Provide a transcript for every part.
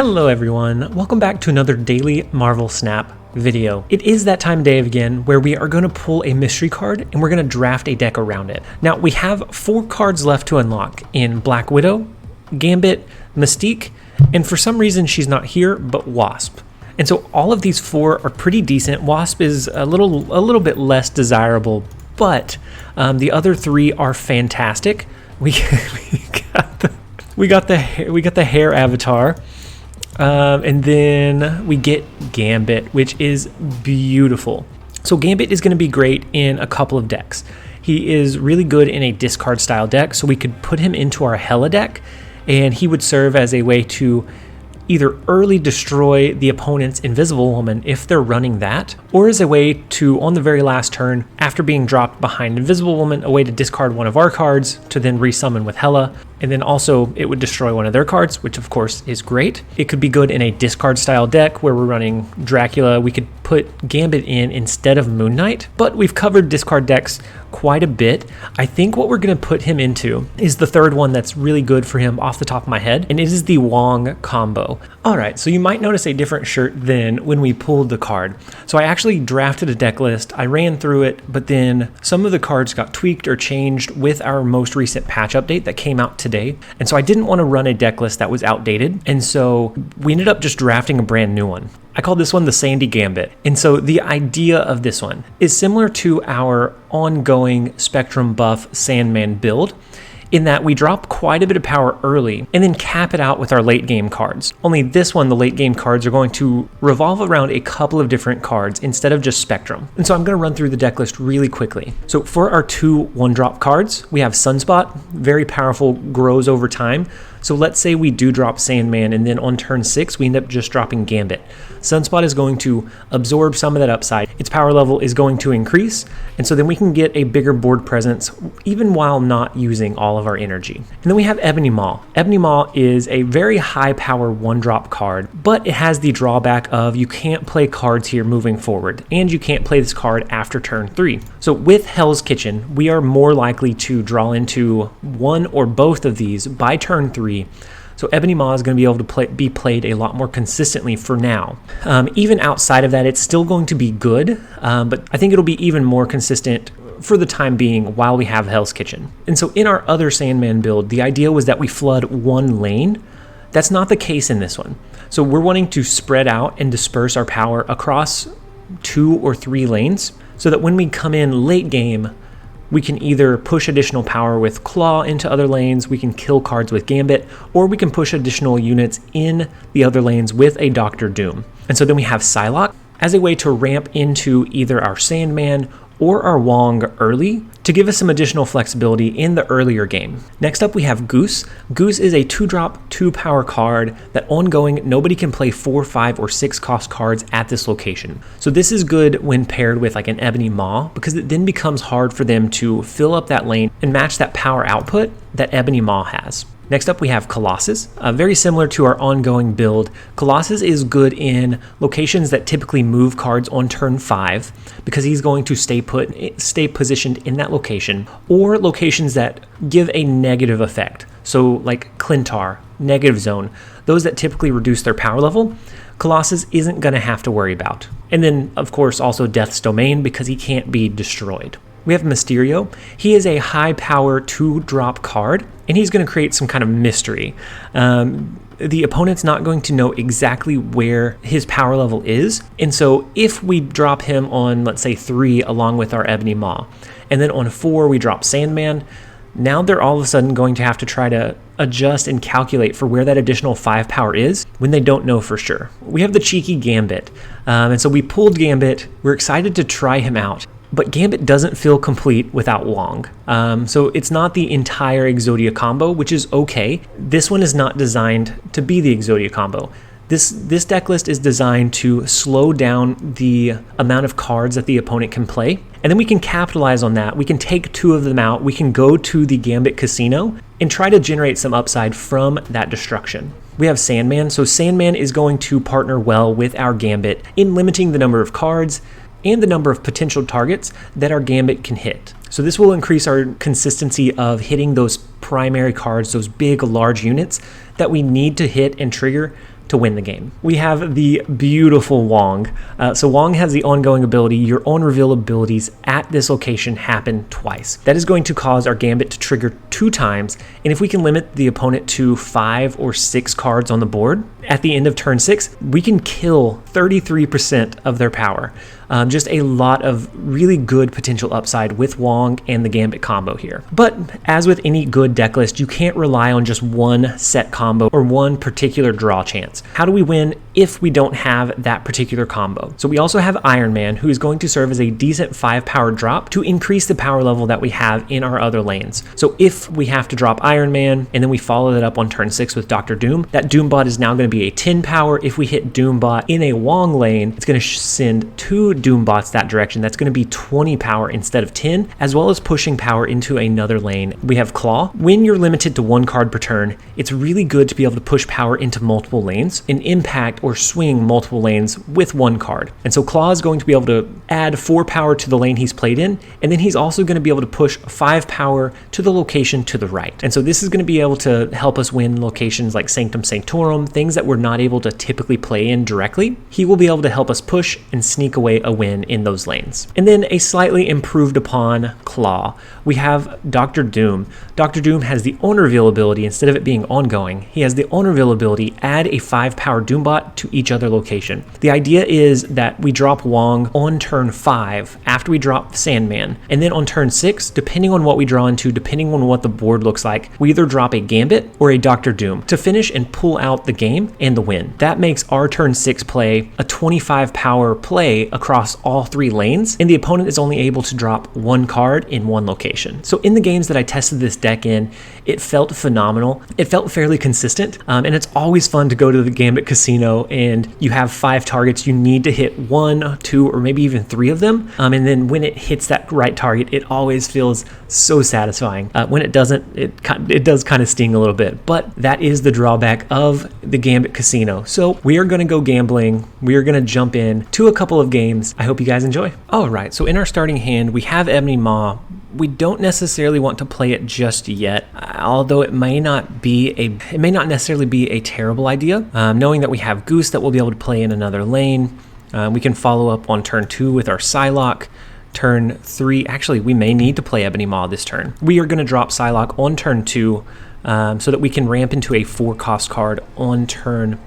Hello everyone, welcome back to another daily Marvel Snap video. It is that time of day again where we are going to pull a mystery card and we're going to draft a deck around it. Now we have 4 cards left to unlock in Black Widow, Gambit, Mystique, and for some reason she's not here, but Wasp. And so all of these 4 are pretty decent. Wasp is a little bit less desirable, but the other 3 are fantastic. We got the hair avatar. And then we get Gambit, which is beautiful. So Gambit is going to be great in a couple of decks. He is really good in a discard style deck, so we could put him into our Hela deck, and he would serve as a way to either early destroy the opponent's Invisible Woman if they're running that, or as a way to, on the very last turn, after being dropped behind Invisible Woman, a way to discard one of our cards to then resummon with Hela, and then also it would destroy one of their cards, which of course is great. It could be good in a discard style deck where we're running Dracula. We could put Gambit in instead of Moon Knight, but we've covered discard decks quite a bit. I think what we're going to put him into is the third one that's really good for him off the top of my head, and it is the Wong combo. Alright, so you might notice a different shirt than when we pulled the card. So I actually drafted a deck list, I ran through it, but then some of the cards got tweaked or changed with our most recent patch update that came out today, and so I didn't want to run a deck list that was outdated, and so we ended up just drafting a brand new one. I call this one the Sandy Gambit. And so the idea of this one is similar to our ongoing Spectrum buff Sandman build, in that we drop quite a bit of power early and then cap it out with our late game cards. Only this one, the late game cards are going to revolve around a couple of different cards instead of just Spectrum. And so I'm going to run through the deck list really quickly. So for our 2 1-drop cards, we have Sunspot, very powerful, grows over time. So let's say we do drop Sandman and then on turn 6 we end up just dropping Gambit. Sunspot is going to absorb some of that upside. Its power level is going to increase, and so then we can get a bigger board presence even while not using all of our energy. And then we have Ebony Maw. Ebony Maw is a very high power 1-drop card, but it has the drawback of you can't play cards here moving forward, and you can't play this card after turn 3. So with Hell's Kitchen, we are more likely to draw into one or both of these by turn 3. So Ebony Maw is going to be able to be played a lot more consistently for now. Even outside of that, it's still going to be good, but I think it'll be even more consistent for the time being while we have Hell's Kitchen. And so in our other Sandman build, the idea was that we flood one lane. That's not the case in this one. So we're wanting to spread out and disperse our power across 2 or 3 lanes so that when we come in late game, we can either push additional power with Claw into other lanes, we can kill cards with Gambit, or we can push additional units in the other lanes with a Dr. Doom. And so then we have Psylocke as a way to ramp into either our Sandman or our Wong early to give us some additional flexibility in the earlier game. Next up we have Goose. Goose is a 2-drop, 2-power card that ongoing nobody can play 4, 5, or 6 cost cards at this location. So this is good when paired with like an Ebony Maw because it then becomes hard for them to fill up that lane and match that power output that Ebony Maw has. Next up we have Colossus. Very similar to our ongoing build, Colossus is good in locations that typically move cards on turn 5 because he's going to stay positioned in that location, or locations that give a negative effect. So like Clintar, Negative Zone, those that typically reduce their power level, Colossus isn't going to have to worry about. And then of course also Death's Domain because he can't be destroyed. We have Mysterio. He is a high power 2-drop card, and he's going to create some kind of mystery. The opponent's not going to know exactly where his power level is, and so if we drop him on, let's say 3 along with our Ebony Maw, and then on 4 we drop Sandman, now they're all of a sudden going to have to try to adjust and calculate for where that additional 5 power is when they don't know for sure. We have the cheeky Gambit, and so we pulled Gambit. We're excited to try him out. But Gambit doesn't feel complete without Wong. So it's not the entire Exodia combo, which is okay. This one is not designed to be the Exodia combo. This deck list is designed to slow down the amount of cards that the opponent can play. And then we can capitalize on that. We can take 2 of them out. We can go to the Gambit Casino and try to generate some upside from that destruction. We have Sandman. So Sandman is going to partner well with our Gambit in limiting the number of cards and the number of potential targets that our Gambit can hit. So this will increase our consistency of hitting those primary cards, those big, large units that we need to hit and trigger to win the game. We have the beautiful Wong. So Wong has the ongoing ability, your on reveal abilities at this location happen twice. That is going to cause our Gambit to trigger 2 times, and if we can limit the opponent to 5 or 6 cards on the board, at the end of turn 6, we can kill 33% of their power. Just a lot of really good potential upside with Wong and the Gambit combo here. But as with any good deck list, you can't rely on just one set combo or one particular draw chance. How do we win if we don't have that particular combo? So we also have Iron Man, who is going to serve as a decent 5 power drop to increase the power level that we have in our other lanes. So if we have to drop Iron Man and then we follow that up on turn 6 with Dr. Doom, that Doombot is now going to be a 10 power. If we hit Doombot in a Wong lane, it's going to send 2 Doombots that direction. That's going to be 20 power instead of 10, as well as pushing power into another lane. We have Claw. When you're limited to 1 card per turn, it's really good to be able to push power into multiple lanes and impact or swing multiple lanes with 1 card. And so Claw is going to be able to add 4 power to the lane he's played in, and then he's also going to be able to push 5 power to the location to the right. And so this is going to be able to help us win locations like Sanctum Sanctorum, things that we're not able to typically play in directly. He will be able to help us push and sneak away a win in those lanes. And then a slightly improved upon Claw, we have Dr. Doom. Dr. Doom has the on reveal ability. Instead of it being ongoing, he has the on reveal ability, add a 5 power Doombot to each other location. The idea is that we drop Wong on turn 5 after we drop Sandman, and then on turn 6, depending on what we draw into, depending on what the board looks like, we either drop a Gambit or a Dr. Doom to finish and pull out the game and the win. That makes our turn 6 play a 25 power play across all 3 lanes, and the opponent is only able to drop 1 card in 1 location. So in the games that I tested this deck in, it felt phenomenal. It felt fairly consistent, and it's always fun to go to the Gambit Casino and you have 5 targets. You need to hit 1, 2, or maybe even 3 of them, and then when it hits that right target, it always feels so satisfying. When it doesn't, it does kind of sting a little bit, but that is the drawback of the Gambit Casino. So we are going to go gambling. We are going to jump in to a couple of games. I hope you guys enjoy. All right, so in our starting hand, we have Ebony Maw. We don't necessarily want to play it just yet, although it may not necessarily be a terrible idea. Knowing that we have Goose that we'll be able to play in another lane, we can follow up on turn 2 with our Psylocke. Turn 3, actually, we may need to play Ebony Maw this turn. We are going to drop Psylocke on turn 2 so that we can ramp into a 4-cost card on turn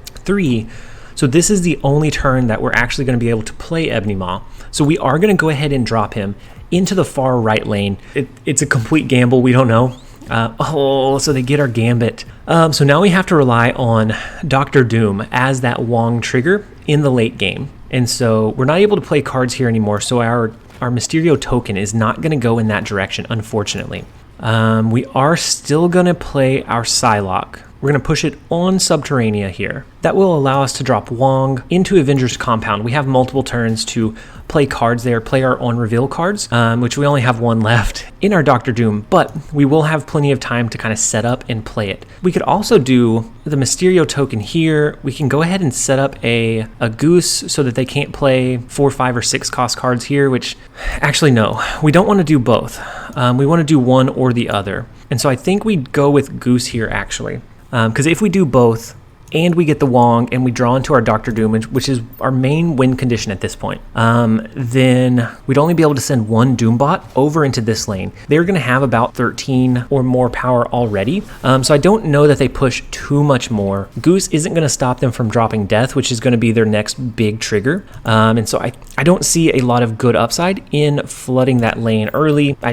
3. So this is the only turn that we're actually going to be able to play Ebony Maw. So we are going to go ahead and drop him into the far right lane. It's a complete gamble. We don't know. So they get our Gambit. So now we have to rely on Dr. Doom as that Wong trigger in the late game. And so we're not able to play cards here anymore. So our Mysterio token is not going to go in that direction, unfortunately. We are still going to play our Psylocke. We're going to push it on Subterranea here. That will allow us to drop Wong into Avengers Compound. We have multiple turns to play cards there, play our on-reveal cards, which we only have 1 left in our Dr. Doom, but we will have plenty of time to kind of set up and play it. We could also do the Mysterio token here. We can go ahead and set up a Goose so that they can't play 4, 5, or 6 cost cards here, which actually no, we don't want to do both. We want to do one or the other. And so I think we'd go with Goose here actually. Because if we do both, and we get the Wong, and we draw into our Dr. Doom, which is our main win condition at this point, then we'd only be able to send 1 Doombot over into this lane. They're going to have about 13 or more power already, so I don't know that they push too much more. Goose isn't going to stop them from dropping Death, which is going to be their next big trigger, and so I don't see a lot of good upside in flooding that lane early. I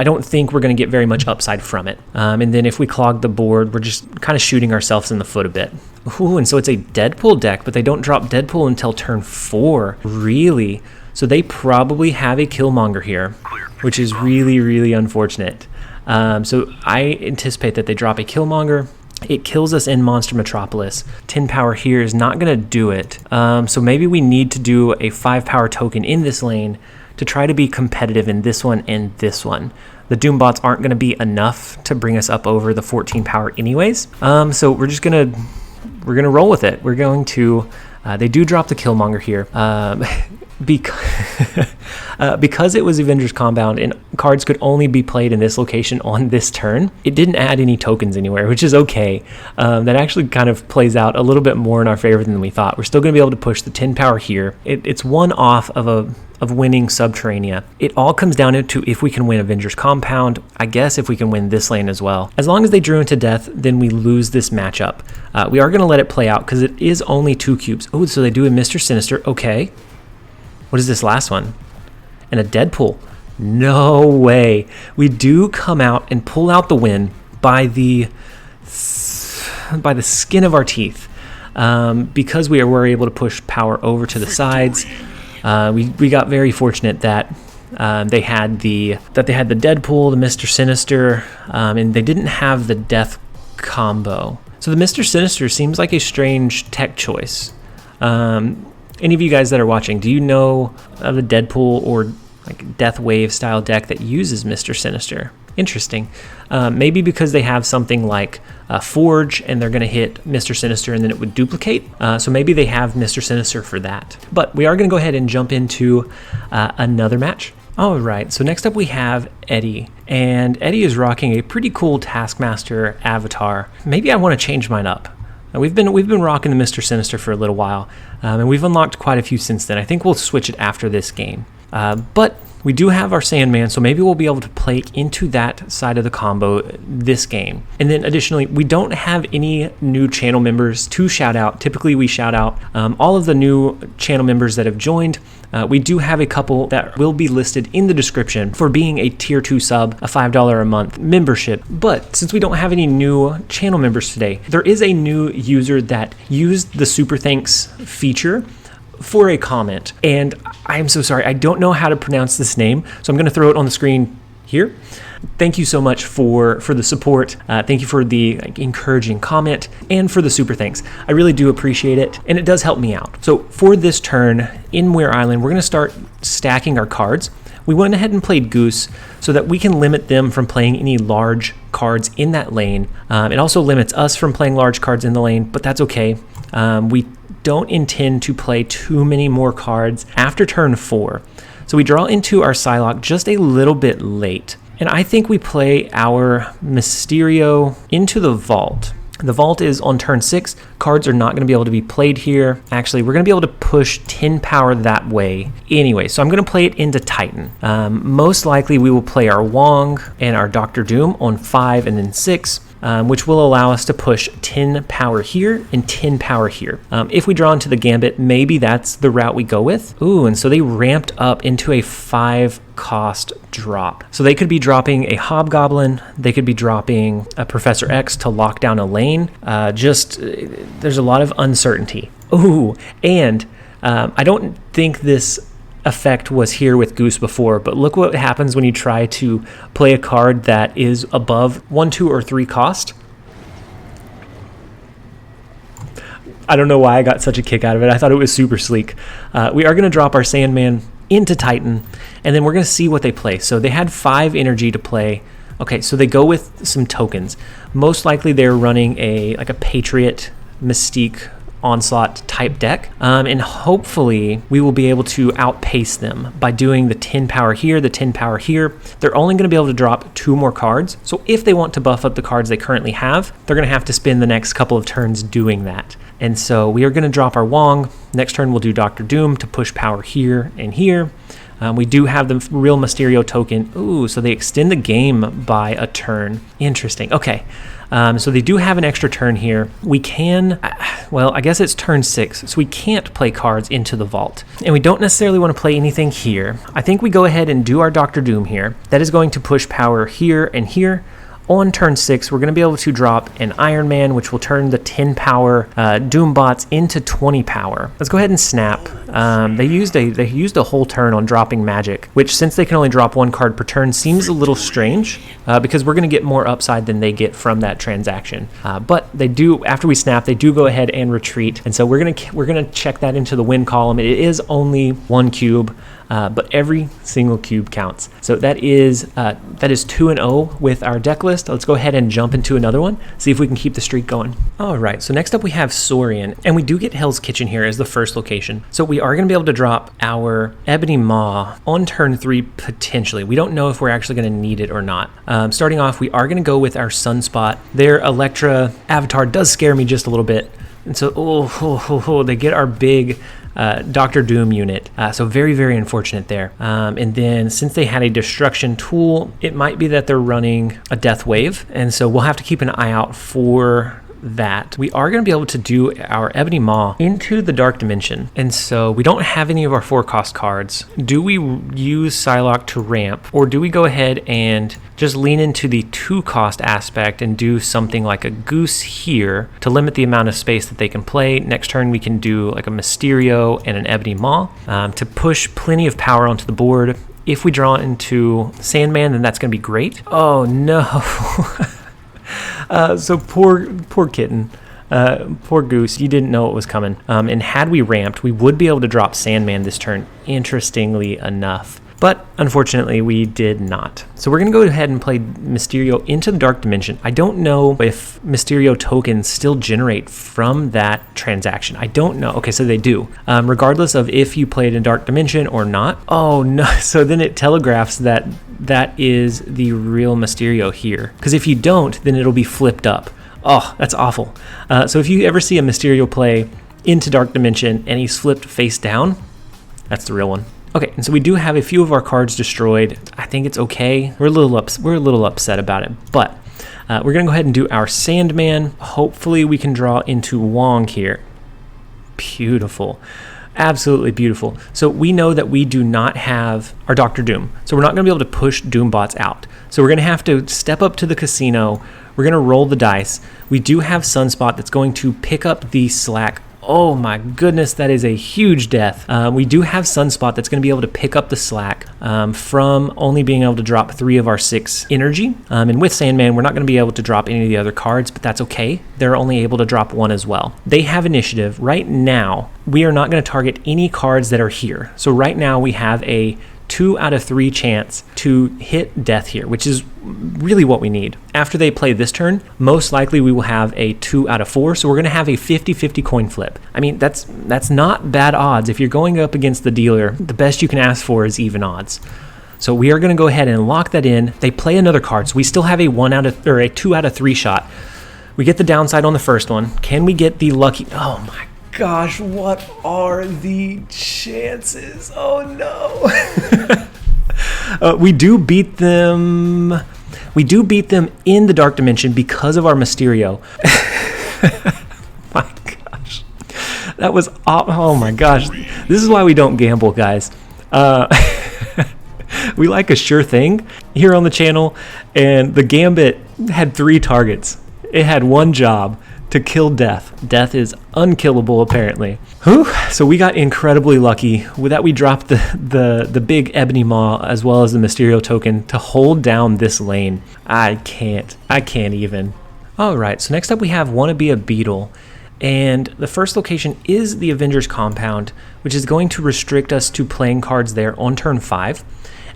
don't think we're going to get very much upside from it, and then if we clog the board, we're just kind of shooting ourselves in the foot a bit. Ooh, and so it's a Deadpool deck, but they don't drop Deadpool until turn 4. Really? So they probably have a Killmonger here, which is really, really unfortunate. So I anticipate that they drop a Killmonger. It kills us in Monster Metropolis. 10 power here is not going to do it. So maybe we need to do a 5 power token in this lane to try to be competitive in this one and this one. The Doombots aren't going to be enough to bring us up over the 14 power anyways. So we're going to roll with it. We're going to They do drop the Killmonger here. Because it was Avengers Compound and cards could only be played in this location on this turn, it didn't add any tokens anywhere, which is okay. That actually kind of plays out a little bit more in our favor than we thought. We're still going to be able to push the 10 power here. It's one off of winning Subterranea. It all comes down to if we can win Avengers Compound. I guess if we can win this lane as well. As long as they drew into death, then we lose this matchup. We are going to let it play out because it is only 2 cubes. Oh, so they do a Mr. Sinister. Okay. What is this last one? And a Deadpool. No way. We do come out and pull out the win by the skin of our teeth. Because we were able to push power over to the sides. We got very fortunate that they had the Deadpool, the Mr. Sinister, and they didn't have the Death combo. So the Mr. Sinister seems like a strange tech choice. Any of you guys that are watching, do you know of a Deadpool or like Death Wave style deck that uses Mr. Sinister? Interesting. Maybe because they have something like Forge and they're going to hit Mr. Sinister and then it would duplicate. So maybe they have Mr. Sinister for that. But we are going to go ahead and jump into another match. All right, so next up we have Eddie. And Eddie is rocking a pretty cool Taskmaster avatar. Maybe I want to change mine up. We've been rocking the Mr. Sinister for a little while, and we've unlocked quite a few since then. I think we'll switch it after this game. But we do have our Sandman, so maybe we'll be able to play into that side of the combo this game. And then additionally, we don't have any new channel members to shout out. Typically, we shout out all of the new channel members that have joined. We do have a couple that will be listed in the description for being a tier 2 sub, a $5 a month membership. But since we don't have any new channel members today, there is a new user that used the super thanks feature for a comment. And I'm so sorry, I don't know how to pronounce this name, so I'm going to throw it on the screen here. Thank you so much for the support. Thank you for the encouraging comment and for the super thanks. I really do appreciate it, and it does help me out. So for this turn in Muir Island, we're going to start stacking our cards. We went ahead and played Goose so that we can limit them from playing any large cards in that lane. It also limits us from playing large cards in the lane, but that's okay. We don't intend to play too many more cards after turn 4. So we draw into our Psylocke just a little bit late. And I think we play our Mysterio into the Vault. The Vault is on turn 6. Cards are not going to be able to be played here. Actually, we're going to be able to push 10 power that way anyway. So I'm going to play it into Titan. Most likely we will play our Wong and our Doctor Doom on 5 and then 6. Which will allow us to push 10 power here and 10 power here. If we draw into the Gambit, maybe that's the route we go with. Ooh, and so they ramped up into a 5 cost drop. So they could be dropping a Hobgoblin, they could be dropping a Professor X to lock down a lane. There's a lot of uncertainty. Ooh, and I don't think this effect was here with Goose before, but look what happens when you try to play a card that is above 1, 2, or 3 cost. I don't know why I got such a kick out of it. I thought it was super sleek. We are going to drop our Sandman into Titan, and then we're going to see what they play. So they had 5 energy to play. Okay, so they go with some tokens. Most likely they're running a Patriot Mystique Onslaught type deck, and hopefully we will be able to outpace them by doing the 10 power here, the 10 power here. They're only going to be able to drop 2 more cards, so if they want to buff up the cards they currently have, they're going to have to spend the next couple of turns doing that. And so we are going to drop our Wong. Next turn we'll do Doctor Doom to push power here and here. We do have the real Mysterio token. Ooh, so they extend the game by a turn. Interesting. Okay. So they do have an extra turn here. We can, well, I guess it's turn 6, so we can't play cards into the Vault. And we don't necessarily want to play anything here. I think we go ahead and do our Doctor Doom here. That is going to push power here and here. On turn 6, we're going to be able to drop an Iron Man, which will turn the 10 power Doom bots into 20 power. Let's go ahead and snap. They used a whole turn on dropping magic, which since they can only drop 1 card per turn seems a little strange because we're going to get more upside than they get from that transaction. But they do, after we snap, they do go ahead and retreat, and so we're gonna check that into the win column. It is only 1 cube. but every single cube counts. So that is 2-0 with our deck list. Let's go ahead and jump into another one, see if we can keep the streak going. All right, so next up we have Saurian, and we do get Hell's Kitchen here as the first location. So we are going to be able to drop our Ebony Maw on turn 3 potentially. We don't know if we're actually going to need it or not. Starting off, we are going to go with our Sunspot. Their Electra avatar does scare me just a little bit. And so, they get our big Dr. Doom unit. So very, very unfortunate there. And then since they had a destruction tool, it might be that they're running a death wave. And so we'll have to keep an eye out for that. We are going to be able to do our Ebony Maw into the Dark Dimension. And so we don't have any of our 4-cost cards. Do we use Psylocke to ramp, or do we go ahead and just lean into the 2-cost aspect and do something like a Goose here to limit the amount of space that they can play? Next turn we can do like a Mysterio and an Ebony Maw to push plenty of power onto the board. If we draw into Sandman, then that's going to be great. Oh no. So poor kitten, poor Goose, you didn't know it was coming. And had we ramped, we would be able to drop Sandman this turn, interestingly enough. But unfortunately, we did not. So we're going to go ahead and play Mysterio into the Dark Dimension. I don't know if Mysterio tokens still generate from that transaction. I don't know. Okay, so they do. Regardless of if you played in Dark Dimension or not. Oh, no. So then it telegraphs that that is the real Mysterio here. Because if you don't, then it'll be flipped up. Oh, that's awful. So if you ever see a Mysterio play into Dark Dimension and he's flipped face down, that's the real one. Okay, and so we do have a few of our cards destroyed. I think it's okay. We're a little upset about it, but we're gonna go ahead and do our Sandman. Hopefully we can draw into Wong here. Beautiful, absolutely beautiful. So we know that we do not have our Dr. Doom, so we're not gonna be able to push Doombots out. So we're gonna have to step up to the casino. We're gonna roll the dice. We do have Sunspot that's going to pick up the slack. Oh my goodness, that is a huge death. We do have Sunspot that's going to be able to pick up the slack from only being able to drop 3 of our 6 energy. And with Sandman, we're not going to be able to drop any of the other cards, but that's okay. They're only able to drop 1 as well. They have initiative. Right now, we are not going to target any cards that are here. So right now we have a 2 out of 3 chance to hit death here, which is really what we need. After they play this turn, most likely we will have a 2 out of 4, so we're going to have a 50-50 coin flip. I mean, that's not bad odds. If you're going up against the dealer, the best you can ask for is even odds. So we are going to go ahead and lock that in. They play another card, so we still have a 2 out of 3 shot. We get the downside on the first one. Can we get the lucky? Oh my gosh, what are the chances? Oh no. We do beat them. We do beat them in the Dark Dimension because of our Mysterio. My gosh. That was, oh my gosh. This is why we don't gamble, guys. We like a sure thing here on the channel, and the Gambit had 3 targets. It had 1 job: to kill death. Death is unkillable, apparently. Whew. So we got incredibly lucky with that. We dropped the big Ebony Maw as well as the Mysterio token to hold down this lane. I can't even. All right, so next up we have Wanna Be a Beetle. And the first location is the Avengers Compound, which is going to restrict us to playing cards there on turn 5.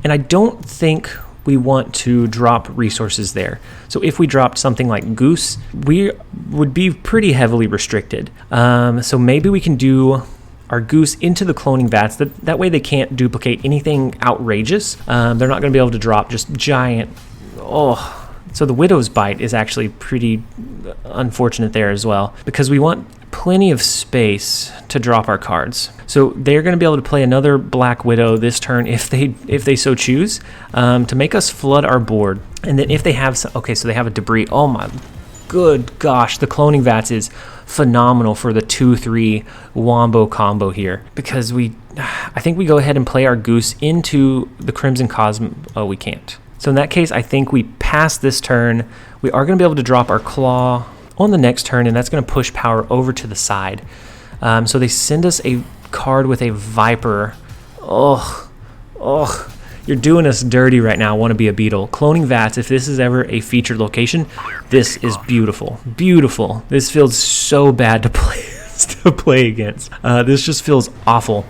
And I don't think we want to drop resources there. So if we dropped something like Goose, we would be pretty heavily restricted. So maybe we can do our Goose into the cloning vats. That way they can't duplicate anything outrageous. They're not going to be able to drop just giant. Oh, so the Widow's Bite is actually pretty unfortunate there as well, because we want plenty of space to drop our cards. So they're going to be able to play another Black Widow this turn if they so choose, to make us flood our board. And then if they have some, okay, so they have a debris. Oh my good gosh, the cloning vats is phenomenal for the 2-3 wombo combo here, because I think we go ahead and play our Goose into the Crimson Cosmo. Oh, we can't. So in that case, I think we pass this turn. We are going to be able to drop our Claw on the next turn, and that's going to push power over to the side. So they send us a card with a Viper. Oh, you're doing us dirty right now. Wanna Be a Beetle. Cloning Vats, if this is ever a featured location, this is beautiful. Beautiful. This feels so bad to play against. This just feels awful.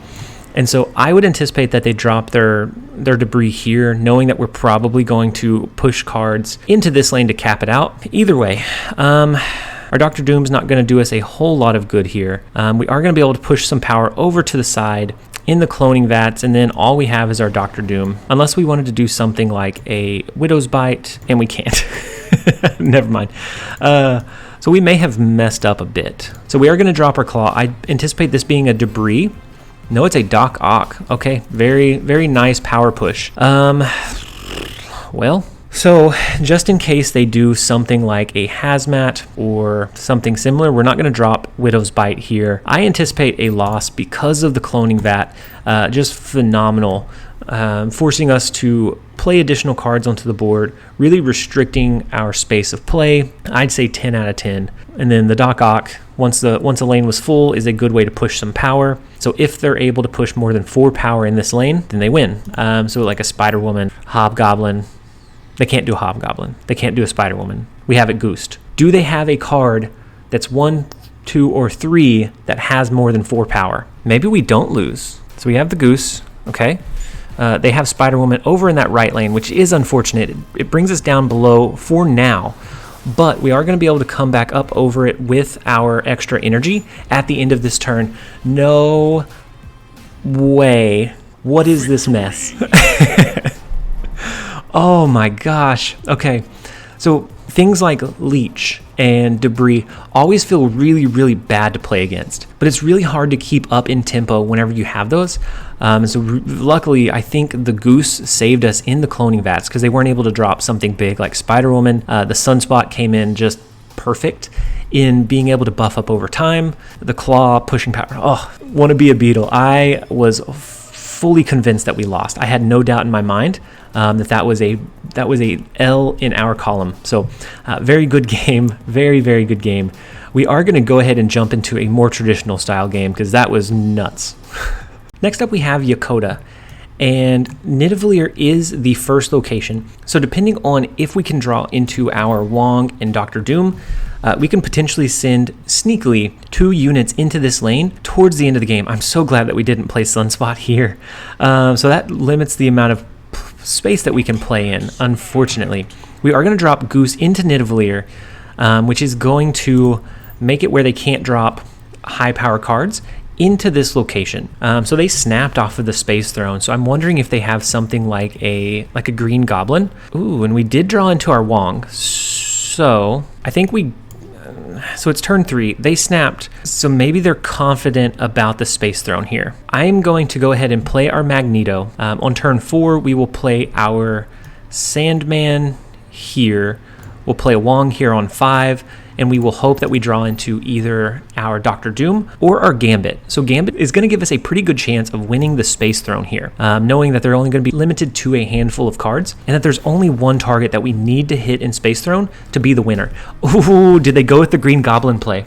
And so I would anticipate that they drop their debris here, knowing that we're probably going to push cards into this lane to cap it out. Either way, our Dr. Doom's not going to do us a whole lot of good here. We are going to be able to push some power over to the side in the cloning vats, and then all we have is our Dr. Doom. Unless we wanted to do something like a Widow's Bite, and we can't. Never mind. So we may have messed up a bit. So we are going to drop our Claw. I anticipate this being a debris. No, it's a Doc Ock. Okay, very, very nice power push. Well, so just in case they do something like a Hazmat or something similar, we're not going to drop Widow's Bite here. I anticipate a loss because of the cloning vat. Just phenomenal. Forcing us to play additional cards onto the board, really restricting our space of play. I'd say 10 out of 10. And then the Doc Ock, once the lane was full, is a good way to push some power. So if they're able to push more than 4 power in this lane, then they win. So like a Spider-Woman, Hobgoblin. They can't do a Hobgoblin. They can't do a Spider-Woman. We have it goosed. Do they have a card that's 1, 2, or 3 that has more than 4 power? Maybe we don't lose. So we have the goose, okay? They have Spider-Woman over in that right lane, which is unfortunate. It brings us down below for now, but we are going to be able to come back up over it with our extra energy at the end of this turn. No way. What is this mess? Oh my gosh. Okay, so things like Leech and Debris always feel really, really bad to play against, but it's really hard to keep up in tempo whenever you have those. So luckily, I think the Goose saved us in the cloning vats because they weren't able to drop something big like Spider-Woman. The Sunspot came in just perfect in being able to buff up over time. The Claw pushing power. Oh, want to be a Beetle. I was fully convinced that we lost. I had no doubt in my mind that was a L in our column. So very good game, very, very good game. We are going to go ahead and jump into a more traditional style game because that was nuts. Next up we have Yokota, and Nidavellir is the first location. So depending on if we can draw into our Wong and Dr. Doom, we can potentially send sneakily 2 units into this lane towards the end of the game. I'm so glad that we didn't play Sunspot here. So that limits the amount of space that we can play in, unfortunately. We are going to drop Goose into Nidavellir, which is going to make it where they can't drop high power cards into this location. So they snapped off of the Space Throne. So I'm wondering if they have something like a Green Goblin. Ooh, and we did draw into our Wong. So I think so it's turn 3. They snapped. So maybe they're confident about the Space Throne here. I'm going to go ahead and play our Magneto. On turn 4, we will play our Sandman here. We'll play a Wong here on 5. And we will hope that we draw into either our Dr. Doom or our Gambit. So Gambit is going to give us a pretty good chance of winning the Space Throne here, knowing that they're only going to be limited to a handful of cards, and that there's only one target that we need to hit in Space Throne to be the winner. Ooh, did they go with the Green Goblin play?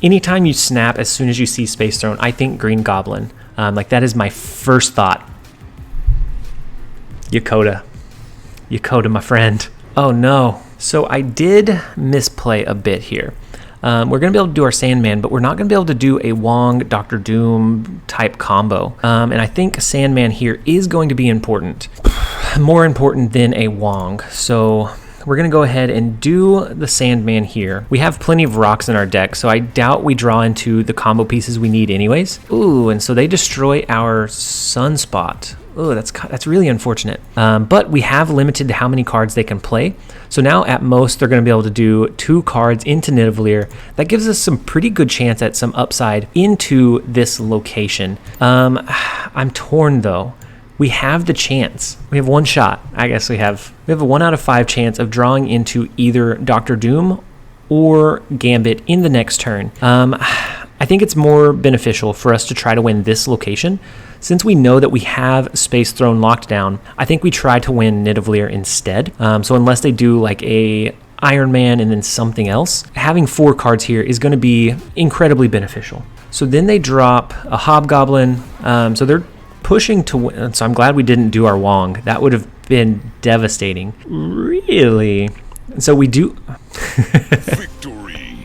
Anytime you snap as soon as you see Space Throne, I think Green Goblin. That is my first thought. Yokota, my friend. Oh no. So I did misplay a bit here. We're going to be able to do our Sandman, but we're not going to be able to do a Wong, Dr. Doom type combo. And I think Sandman here is going to be important. More important than a Wong. So we're going to go ahead and do the Sandman here. We have plenty of rocks in our deck, so I doubt we draw into the combo pieces we need anyways. Ooh, and so they destroy our Sunspot. Oh, that's really unfortunate. But we have limited to how many cards they can play. So now at most they're going to be able to do 2 cards into Nidavellir. That gives us some pretty good chance at some upside into this location. I'm torn though. We have the chance. We have 1 shot. I guess we have a 1 out of 5 chance of drawing into either Dr. Doom or Gambit in the next turn. I think it's more beneficial for us to try to win this location. Since we know that we have Space Throne locked down, I think we try to win Nidavellir instead. So unless they do like a Iron Man and then something else, having 4 cards here is going to be incredibly beneficial. So then they drop a Hobgoblin. So they're pushing to win. So I'm glad we didn't do our Wong. That would have been devastating. Really? So we do... Victory.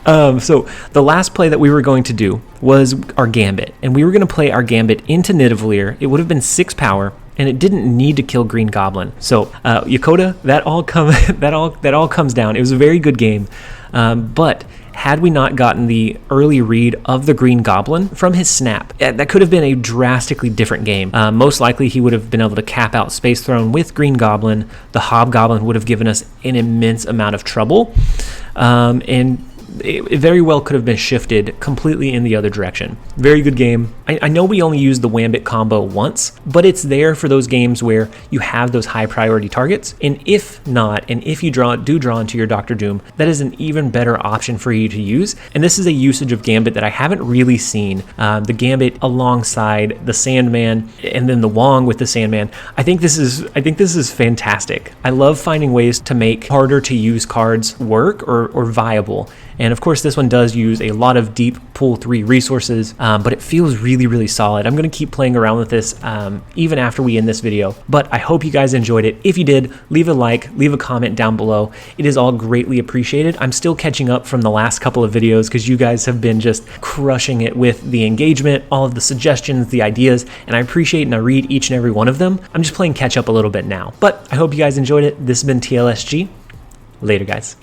So the last play that we were going to do was our Gambit, and we were going to play our Gambit into Nidavellir. It would have been 6 power, and it didn't need to kill Green Goblin. So Yokota, that all comes down. It was a very good game, but had we not gotten the early read of the Green Goblin from his snap, that could have been a drastically different game. Most likely he would have been able to cap out Space Throne with Green Goblin. The Hobgoblin would have given us an immense amount of trouble, and it very well could have been shifted completely in the other direction. Very good game. I know we only used the Wambit combo once, but it's there for those games where you have those high priority targets. And if not, and if you do draw into your Dr. Doom, that is an even better option for you to use. And this is a usage of Gambit that I haven't really seen. The Gambit alongside the Sandman, and then the Wong with the Sandman. I think this is fantastic. I love finding ways to make harder to use cards work or viable. And of course, this one does use a lot of deep pool 3 resources, but it feels really, really solid. I'm going to keep playing around with this even after we end this video, but I hope you guys enjoyed it. If you did, leave a like, leave a comment down below. It is all greatly appreciated. I'm still catching up from the last couple of videos because you guys have been just crushing it with the engagement, all of the suggestions, the ideas, and I appreciate and I read each and every one of them. I'm just playing catch up a little bit now, but I hope you guys enjoyed it. This has been TLSG. Later, guys.